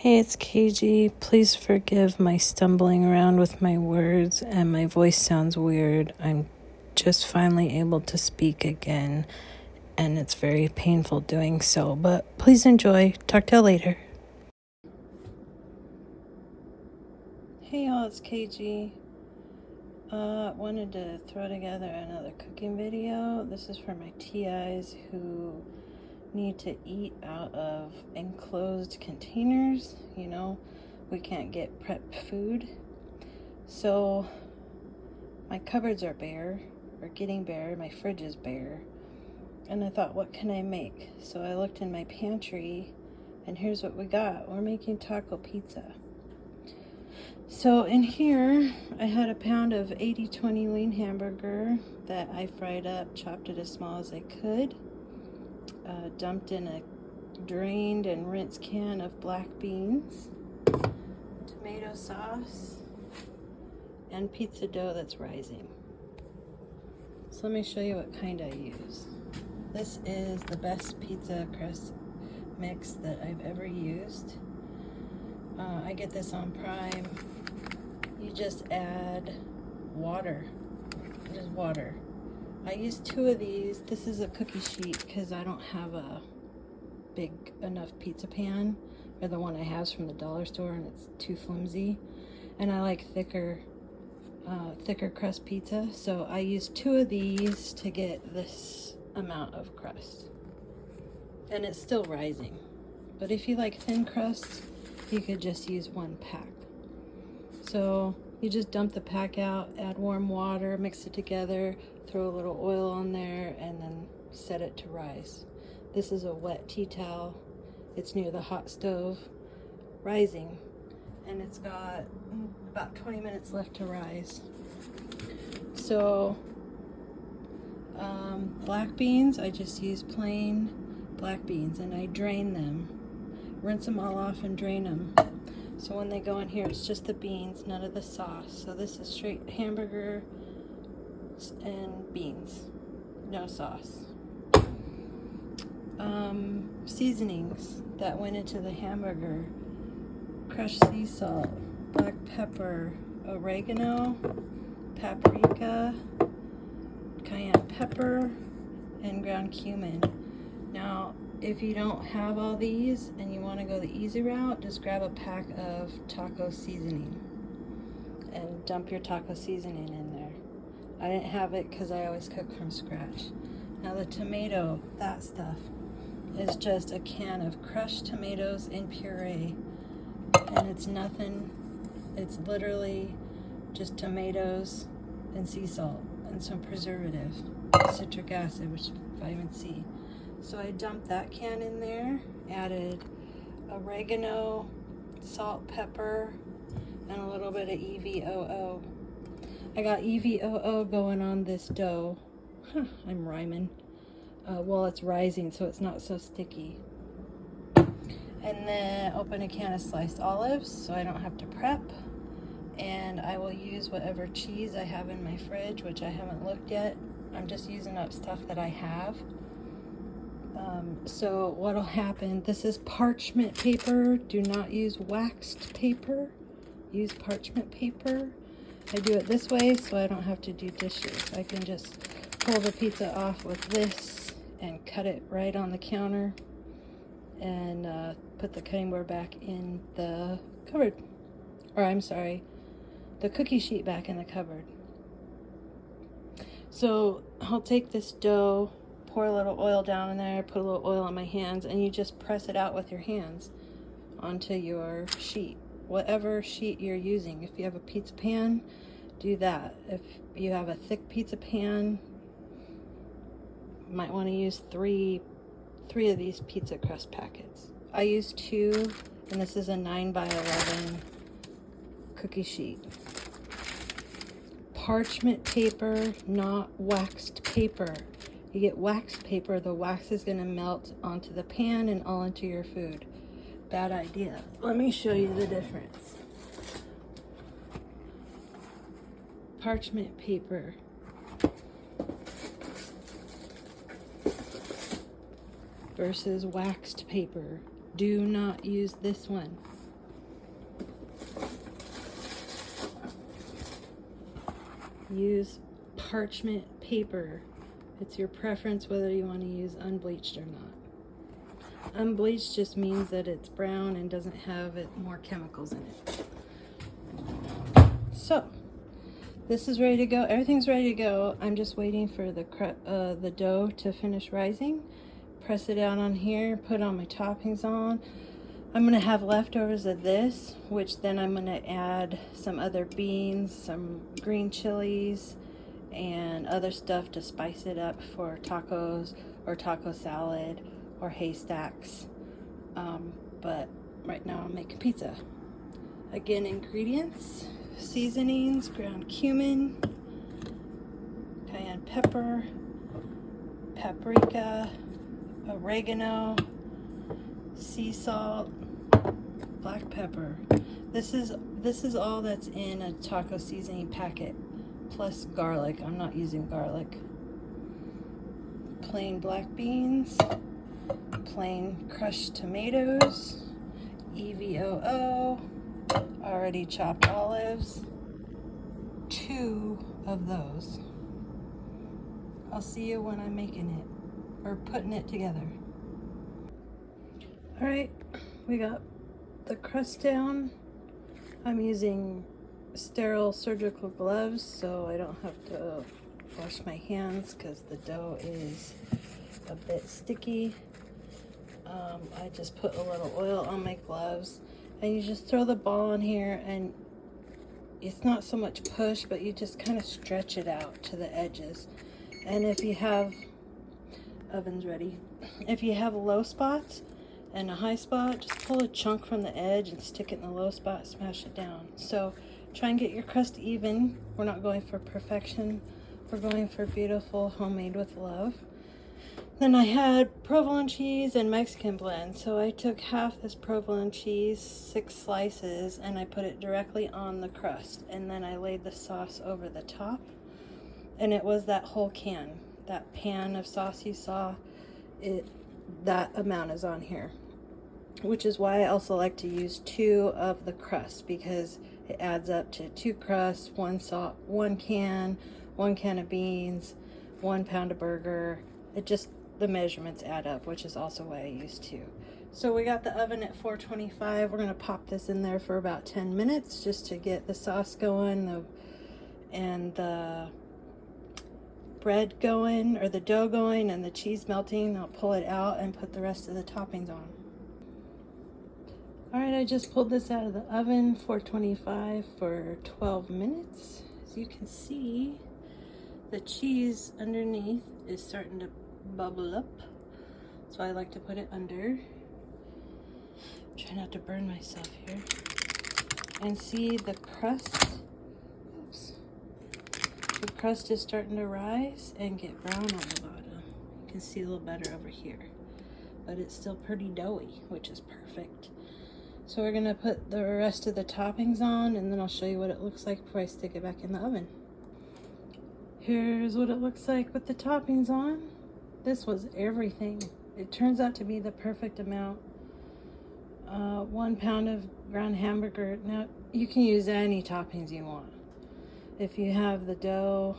Hey, it's KG. Please forgive my stumbling around with my words and my voice sounds weird. I'm just finally able to speak again, and it's very painful doing so, but please enjoy. Talk to you later. Hey y'all, it's KG. Wanted to throw together another cooking video. This is for my TIs who need to eat out of enclosed containers. You know, we can't get prep food. So my cupboards are bare, or getting bare, my fridge is bare. And I thought, what can I make? So I looked in my pantry, and here's what we got. We're making taco pizza. So in here, I had a pound of 80/20 lean hamburger that I fried up, chopped it as small as I could, dumped in a drained and rinsed can of black beans, tomato sauce, and pizza dough that's rising. So let me show you what kind I use. This is the best pizza crust mix that I've ever used. I get this on Prime. You just add water, just water. I use 2 of these. This is a cookie sheet because I don't have a big enough pizza pan, or the one I have is from the dollar store and it's too flimsy. And I like thicker crust pizza, so I use 2 of these to get this amount of crust. And it's still rising. But if you like thin crust, you could just use 1 pack. So you just dump the pack out, add warm water, mix it together, throw a little oil on there, and then set it to rise. This is a wet tea towel. It's near the hot stove, rising, and it's got about 20 minutes left to rise. So black beans, I just use plain black beans, and I drain them, rinse them all off and drain them. So when they go in here, it's just the beans, none of the sauce. So this is straight hamburger and beans, no sauce. Seasonings that went into the hamburger: crushed sea salt, black pepper, oregano, paprika, cayenne pepper, and ground cumin. Now, if you don't have all these and you want to go the easy route, just grab a pack of taco seasoning and dump your taco seasoning in there. I didn't have it because I always cook from scratch. Now the tomato, that stuff, is just a can of crushed tomatoes in puree. And it's nothing, it's literally just tomatoes and sea salt and some preservative, citric acid, which is vitamin C. So I dumped that can in there, added oregano, salt, pepper, and a little bit of EVOO. I got EVOO going on this dough. I'm rhyming. While it's rising, so it's not so sticky. And then open a can of sliced olives so I don't have to prep. And I will use whatever cheese I have in my fridge, which I haven't looked yet. I'm just using up stuff that I have. So what'll happen, this is parchment paper. Do not use waxed paper. Use parchment paper. I do it this way so I don't have to do dishes. I can just pull the pizza off with this and cut it right on the counter, and put the cutting board back in the cupboard. Or I'm sorry, the cookie sheet back in the cupboard. So I'll take this dough, pour a little oil down in there, put a little oil on my hands, and you just press it out with your hands onto your sheet, whatever sheet you're using. If you have a pizza pan, do that. If you have a thick pizza pan, you might want to use three of these pizza crust packets. I use 2, and this is a 9x11 cookie sheet. Parchment paper, not waxed paper. You get waxed paper, the wax is going to melt onto the pan and all into your food. Bad idea. Let me show you the difference. Parchment paper. Versus waxed paper. Do not use this one. use parchment paper. It's your preference whether you want to use unbleached or not. Unbleached just means that it's brown and doesn't have more chemicals in it. So this is ready to go. Everything's ready to go. I'm just waiting for the dough to finish rising. Press it out on here, put all my toppings on. I'm gonna have leftovers of this, which then I'm gonna add some other beans, some green chilies, and other stuff to spice it up for tacos or taco salad or haystacks. But right now I'm making pizza. Again, ingredients: seasonings, ground cumin, cayenne pepper, paprika, oregano, sea salt, black pepper. This is all that's in a taco seasoning packet, plus garlic. I'm not using garlic. Plain black beans, plain crushed tomatoes, EVOO, already chopped olives, 2 of those. I'll see you when I'm making it or putting it together. All right, we got the crust down. I'm using sterile surgical gloves so I don't have to wash my hands because the dough is a bit sticky. I just put a little oil on my gloves, and you just throw the ball in here, and it's not so much push, but you just kind of stretch it out to the edges. And if you have, oven's ready, if you have low spots and a high spot, just pull a chunk from the edge and stick it in the low spot, smash it down. So try and get your crust even. We're not going for perfection, we're going for beautiful, homemade with love. Then I had provolone cheese and Mexican blend. So I took half this provolone cheese, 6 slices, and I put it directly on the crust. And then I laid the sauce over the top. And it was that whole can, that pan of sauce you saw, that amount is on here. Which is why I also like to use 2 of the crust, because it adds up to 2 crusts, 1 salt, 1 can of beans, 1 pound of burger. It just, the measurements add up, which is also why I use 2. So we got the oven at 425. We're gonna pop this in there for about 10 minutes just to get the sauce going, and the bread going, or the dough going, and the cheese melting. I'll pull it out and put the rest of the toppings on. All right, I just pulled this out of the oven, 425 for 12 minutes. As you can see, the cheese underneath is starting to bubble up, so I like to put it under. Try not to burn myself here. And see the crust. Oops. The crust is starting to rise and get brown on the bottom. You can see a little better over here, but it's still pretty doughy, which is perfect. So we're gonna put the rest of the toppings on, and then I'll show you what it looks like before I stick it back in the oven. Here's what it looks like with the toppings on. This was everything. It turns out to be the perfect amount. 1 pound of ground hamburger. Now, you can use any toppings you want. If you have the dough,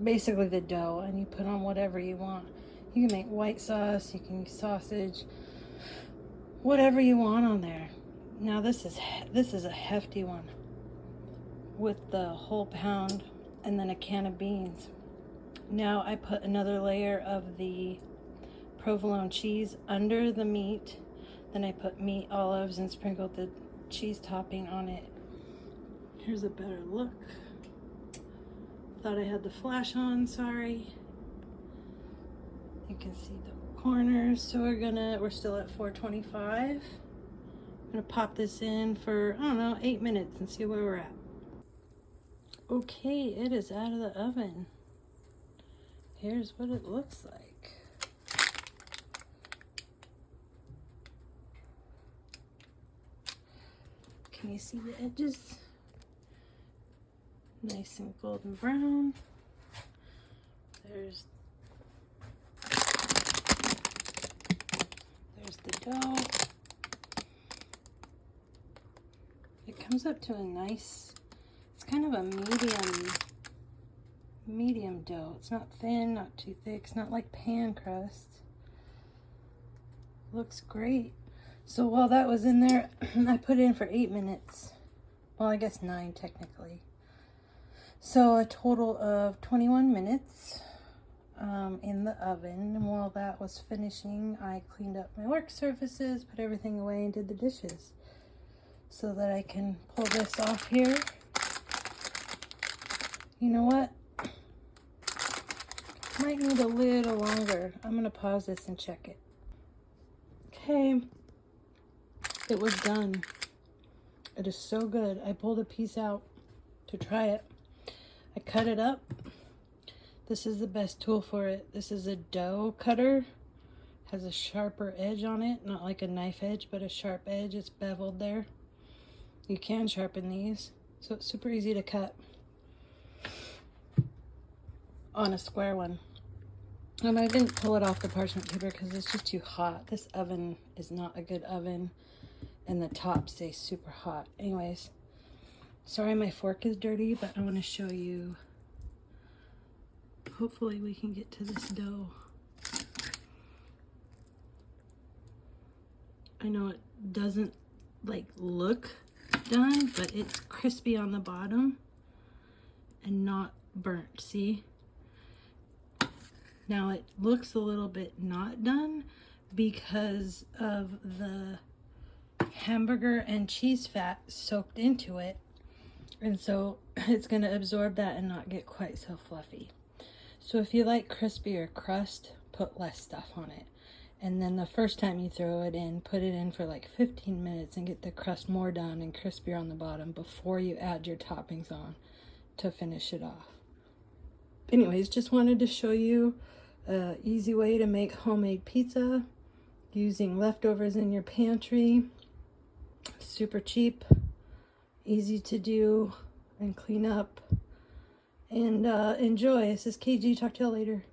basically the dough, and you put on whatever you want. You can make white sauce, you can use sausage, whatever you want on there. Now this is a hefty one with the whole pound and then a can of beans. Now I put another layer of the provolone cheese under the meat. Then I put meat, olives, and sprinkled the cheese topping on it. Here's a better look. Thought I had the flash on, sorry. You can see the corners. So we're still at 425. I'm gonna pop this in for, I don't know, 8 minutes and see where we're at. Okay, it is out of the oven. Here's what it looks like. Can you see the edges? Nice and golden brown. There's the dough. It comes up to a nice, it's kind of a medium dough. It's not thin, not too thick. It's not like pan crust. Looks great. So while that was in there, I put it in for 8 minutes. Well, I guess 9 technically. So a total of 21 minutes in the oven. And while that was finishing, I cleaned up my work surfaces, put everything away, and did the dishes so that I can pull this off here. You know what? Might need a little longer. I'm going to pause this and check it. Okay. It was done. It is so good. I pulled a piece out to try it. I cut it up. This is the best tool for it. This is a dough cutter. Has a sharper edge on it. Not like a knife edge, but a sharp edge. It's beveled there. You can sharpen these. So it's super easy to cut on a square one. I didn't pull it off the parchment paper because it's just too hot. This oven is not a good oven. And the top stays super hot. Anyways, sorry my fork is dirty, but I want to show you. Hopefully we can get to this dough. I know it doesn't like look done, but it's crispy on the bottom and not burnt. See? Now it looks a little bit not done because of the hamburger and cheese fat soaked into it, and so it's going to absorb that and not get quite so fluffy. So if you like crispier crust, put less stuff on it, and then the first time you throw it in, put it in for like 15 minutes and get the crust more done and crispier on the bottom before you add your toppings on to finish it off. Anyways, just wanted to show you an easy way to make homemade pizza using leftovers in your pantry. Super cheap, easy to do and clean up, and enjoy. This is KG. Talk to you later.